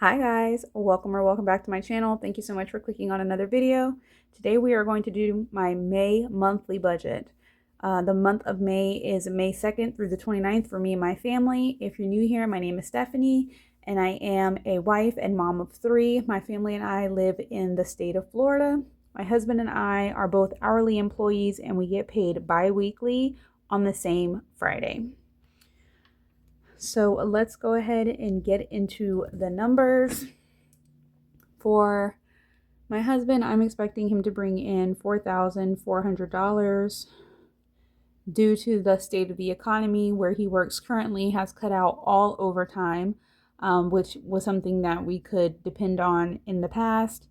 Hi guys, welcome back to my channel. Thank you so much for clicking on another video. Today we are going to do my May monthly budget. The month of May is May 2nd through the 29th for me and my family. If you're new here, my name is Stephanie and I am a wife and mom of 3. My family and I live in the state of Florida. My husband and I are both hourly employees and we get paid bi-weekly on the same Friday. So let's go ahead and get into the numbers. For my husband, I'm expecting him to bring in $4,400. Due to the state of the economy where he works currently has cut out all overtime, which was something that we could depend on in the past.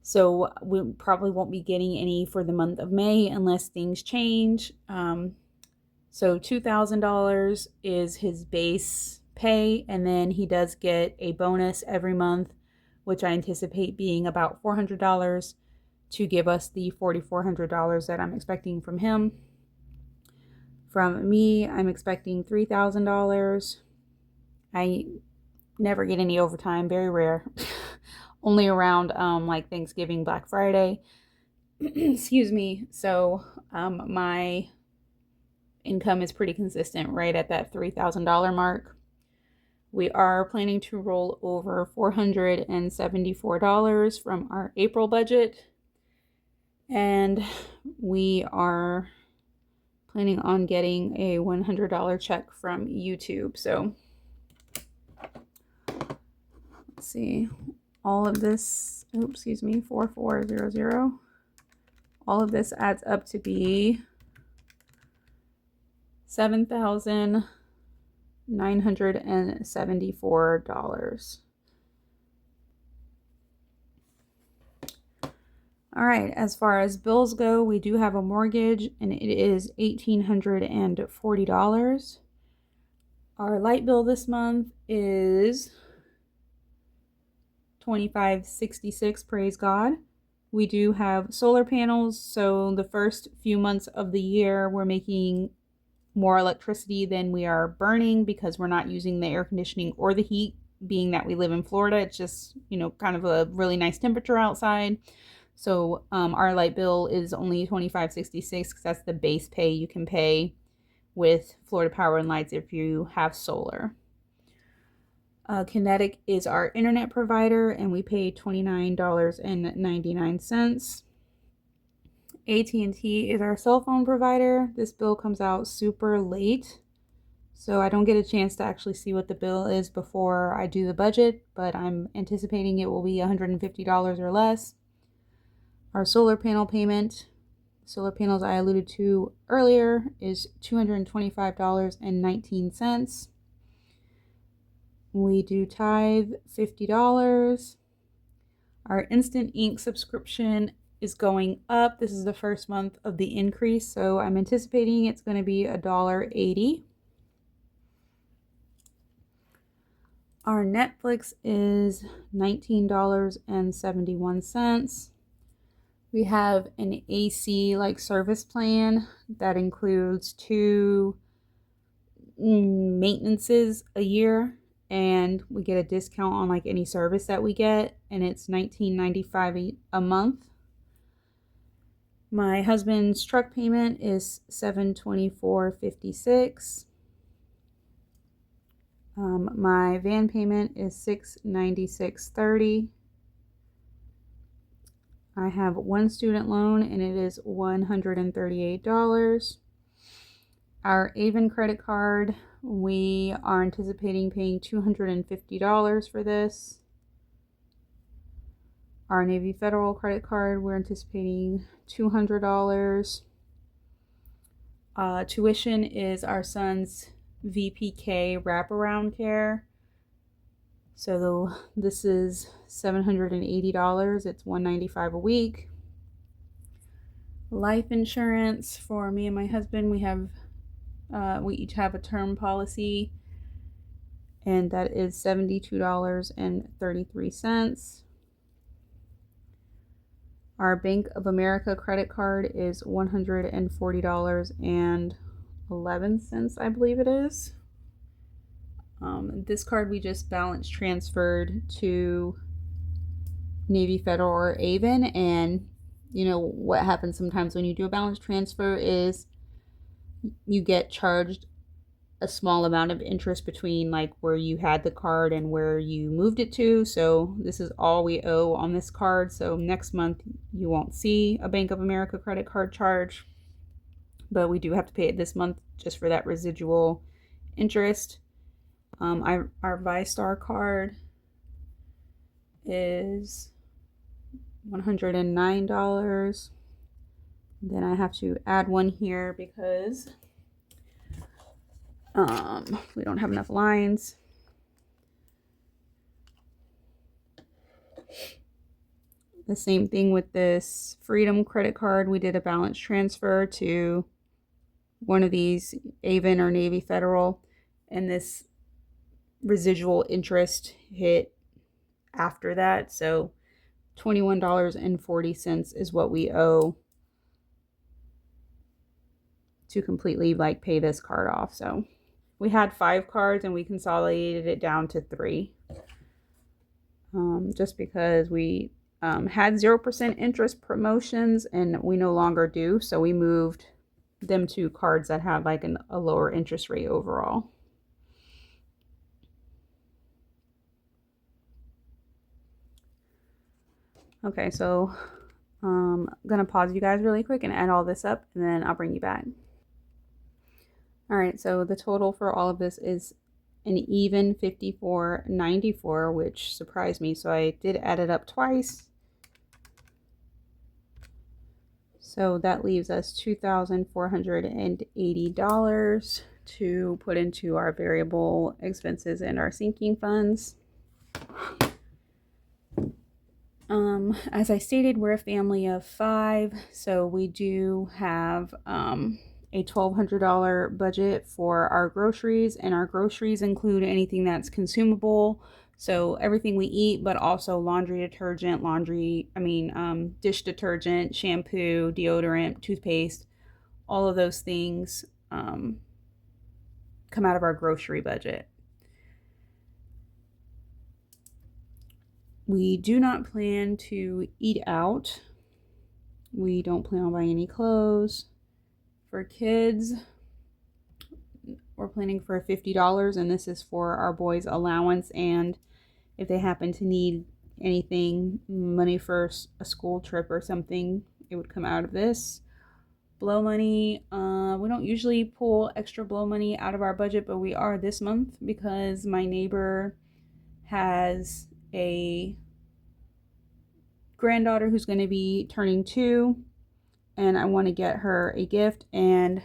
So we probably won't be getting any for the month of May unless things change. So $2,000 is his base pay, and then he does get a bonus every month, which I anticipate being about $400 to give us the $4,400 that I'm expecting from him. From me, I'm expecting $3,000. I never get any overtime, very rare. Only around like Thanksgiving, Black Friday. Excuse me. So my income is pretty consistent right at that $3,000 mark. We are planning to roll over $474 from our April budget, and we are planning on getting a $100 check from YouTube. So let's see, all of this, 4400. All of this adds up to be $7,974. All right, as far as bills go, we do have a mortgage and it is $1,840. Our light bill this month is $25.66, praise God. We do have solar panels, so the first few months of the year we're making more electricity than we are burning because we're not using the air conditioning or the heat, being that we live in Florida. It's just, kind of a really nice temperature outside. So our light bill is only $25.66 because that's the base pay you can pay with Florida Power and Lights if you have solar. Kinetic is our internet provider and we pay $29.99. AT&T is our cell phone provider. This bill comes out super late, so I don't get a chance to actually see what the bill is before I do the budget, but I'm anticipating it will be $150 or less. Our solar panel payment, solar panels I alluded to earlier, is $225.19. We do tithe $50. Our Instant Ink subscription is going up. This is the first month of the increase, so I'm anticipating it's going to be $1.80. Our Netflix is $19.71. We have an AC service plan that includes 2 maintenances a year, and we get a discount on any service that we get, and it's $19.95 a month. My husband's truck payment is $724.56. My van payment is $696.30. I have one student loan and it is $138. Our Avon credit card, we are anticipating paying $250 for this. Our Navy Federal credit card, we're anticipating $200. Tuition is our son's VPK wraparound care. So this is $780. It's $195 a week. Life insurance for me and my husband, we each have a term policy, and that is $72.33. Our Bank of America credit card is $140.11, I believe it is. This card we just balance transferred to Navy Federal or Avon, and you know what happens sometimes when you do a balance transfer is you get charged a small amount of interest between like where you had the card and where you moved it to. So this is all we owe on this card. So next month you won't see a Bank of America credit card charge, but we do have to pay it this month just for that residual interest. Our ViStar card is $109. Then I have to add one here because we don't have enough lines. The same thing with this Freedom credit card. We did a balance transfer to one of these, Avon or Navy Federal, and this residual interest hit after that. So $21.40 is what we owe to completely like pay this card off. So we had 5 cards and we consolidated it down to 3, just because we had 0% interest promotions and we no longer do. So we moved them to cards that have like a lower interest rate overall. Okay, so I'm gonna pause you guys really quick and add all this up, and then I'll bring you back. All right, so the total for all of this is an even $54.94, which surprised me. So I did add it up twice. So that leaves us $2,480 to put into our variable expenses and our sinking funds. As I stated, we're a family of 5, so we do have a $1,200 budget for our groceries, and our groceries include anything that's consumable. So everything we eat, but also laundry detergent, dish detergent, shampoo, deodorant, toothpaste, all of those things come out of our grocery budget. We do not plan to eat out. We don't plan on buying any clothes. For kids, we're planning for $50, and this is for our boys' allowance, and if they happen to need anything, money for a school trip or something, it would come out of this. Blow money, we don't usually pull extra blow money out of our budget, but we are this month because my neighbor has a granddaughter who's going to be turning 2, and I want to get her a gift, and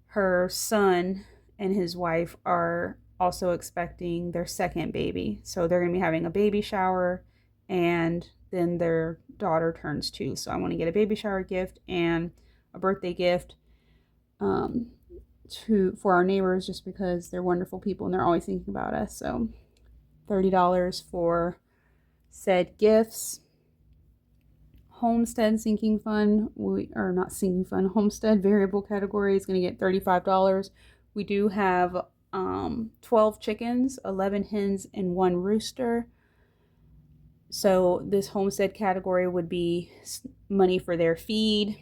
her son and his wife are also expecting their second baby. So they're going to be having a baby shower, and then their daughter turns 2. So I want to get a baby shower gift and a birthday gift for our neighbors, just because they're wonderful people and they're always thinking about us. So $30 for said gifts. Homestead sinking fund, homestead variable category is going to get $35. We do have 12 chickens, 11 hens, and 1 rooster. So this homestead category would be money for their feed.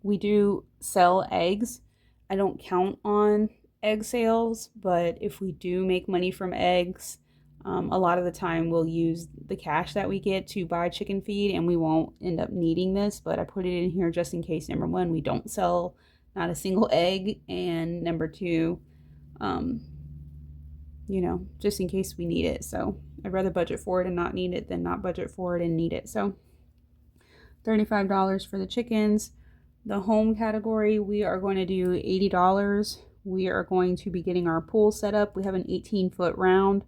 We do sell eggs. I don't count on egg sales, but if we do make money from eggs, a lot of the time we'll use the cash that we get to buy chicken feed, and we won't end up needing this, but I put it in here just in case. Number 1, we don't sell not a single egg, and number 2, just in case we need it. So I'd rather budget for it and not need it than not budget for it and need it. So $35 for the chickens. The home category, we are going to do $80. We are going to be getting our pool set up. We have an 18-foot round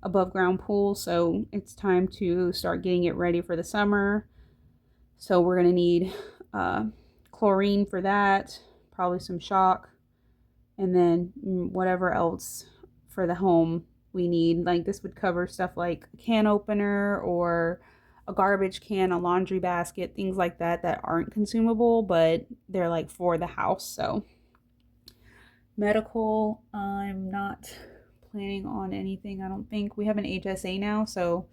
above ground pool, so it's time to start getting it ready for the summer. So we're going to need chlorine for that, probably some shock, and then whatever else for the home we need. Like this would cover stuff like a can opener or a garbage can, a laundry basket, things like that aren't consumable, but they're like for the house. So medical, I'm not planning on anything. I don't think. We have an HSA now, so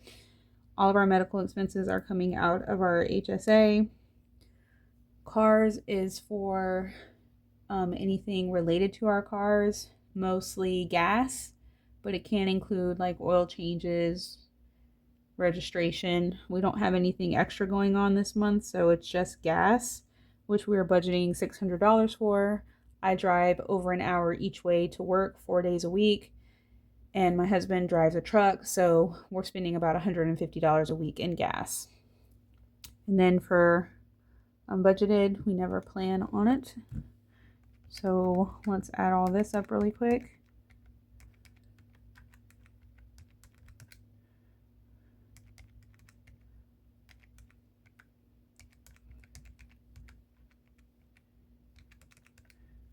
all of our medical expenses are coming out of our HSA. Cars is for anything related to our cars, mostly gas, but it can include like oil changes, registration. We don't have anything extra going on this month, so it's just gas, which we are budgeting $600 for. I drive over an hour each way to work 4 days a week, and my husband drives a truck, so we're spending about $150 a week in gas. And then for unbudgeted, we never plan on it. So let's add all this up really quick.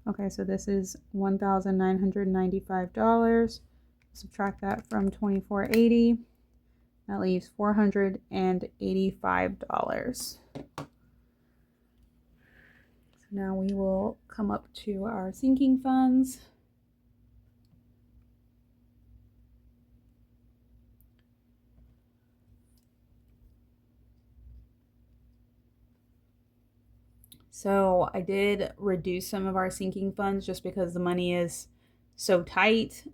Okay, so this is $1,995. Subtract that from $2,480. That leaves $485. So now we will come up to our sinking funds. So I did reduce some of our sinking funds just because the money is so tight.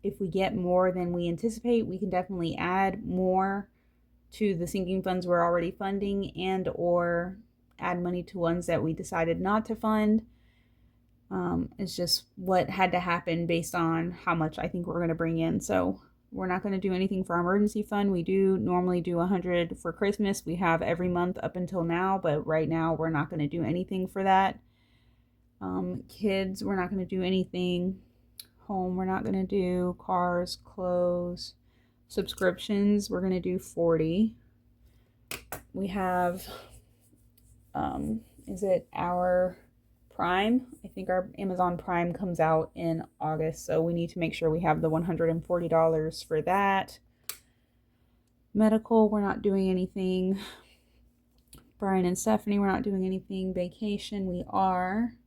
If we get more than we anticipate, we can definitely add more to the sinking funds we're already funding, and or add money to ones that we decided not to fund. It's just what had to happen based on how much I think we're going to bring in. So we're not going to do anything for our emergency fund. We do normally do 100 for Christmas. We have every month up until now, but right now we're not going to do anything for that. Kids, we're not going to do anything. Home, we're not going to do. Cars, clothes, subscriptions, we're going to do 40. We have, is it our Prime? I think our Amazon Prime comes out in August, so we need to make sure we have the $140 for that. Medical, we're not doing anything. Brian and Stephanie, we're not doing anything. Vacation, we are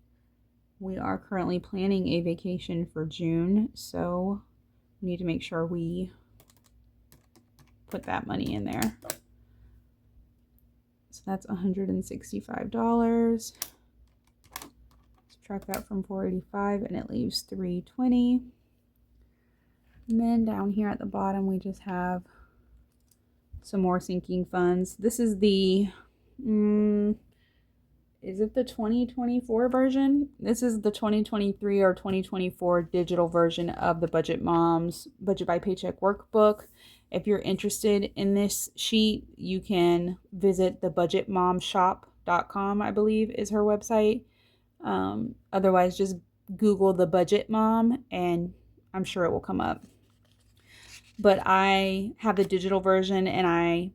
currently planning a vacation for June, so we need to make sure we put that money in there. So that's $165. Subtract that from $485 and it leaves $320. And then down here at the bottom we just have some more sinking funds. This is the is it the 2024 version? This is the 2023 or 2024 digital version of the Budget Moms Budget by Paycheck workbook. If you're interested in this sheet, you can visit the budgetmomshop.com, I believe is her website. Otherwise, just Google the Budget Mom and I'm sure it will come up. But I have the digital version and I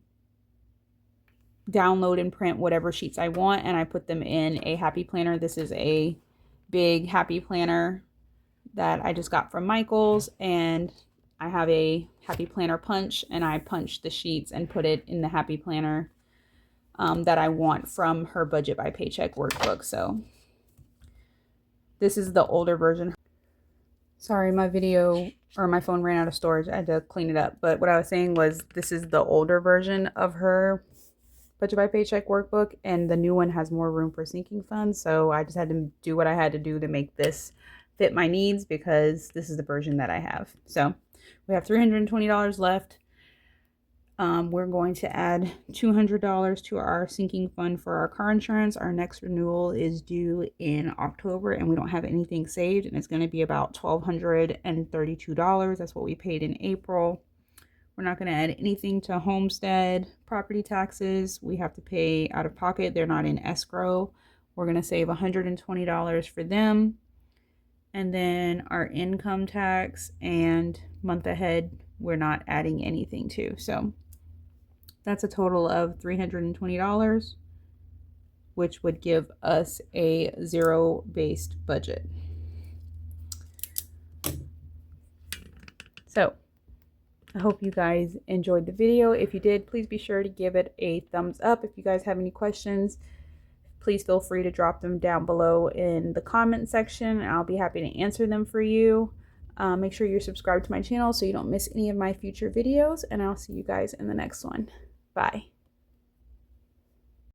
download and print whatever sheets I want and I put them in a happy planner. This is a big happy planner that I just got from Michael's, and I have a happy planner punch and I punch the sheets and put it in the happy planner that I want from her Budget by Paycheck workbook. So this is the older version. Sorry, my phone ran out of storage. I had to clean it up. But what I was saying was this is the older version of her Budget by Paycheck workbook, and the new one has more room for sinking funds. So I just had to do what I had to do to make this fit my needs because this is the version that I have. So we have $320 left. We're going to add $200 to our sinking fund for our car insurance. Our next renewal is due in October and we don't have anything saved, and it's going to be about $1,232. That's what we paid in April. We're not going to add anything to homestead. Property taxes we have to pay out of pocket. They're not in escrow. We're going to save $120 for them. And then our income tax and month ahead, we're not adding anything to. So that's a total of $320, which would give us a zero-based budget. So I hope you guys enjoyed the video. If you did, please be sure to give it a thumbs up. If you guys have any questions, please feel free to drop them down below in the comment section. I'll be happy to answer them for you. Make sure you're subscribed to my channel so you don't miss any of my future videos, and I'll see you guys in the next one. Bye.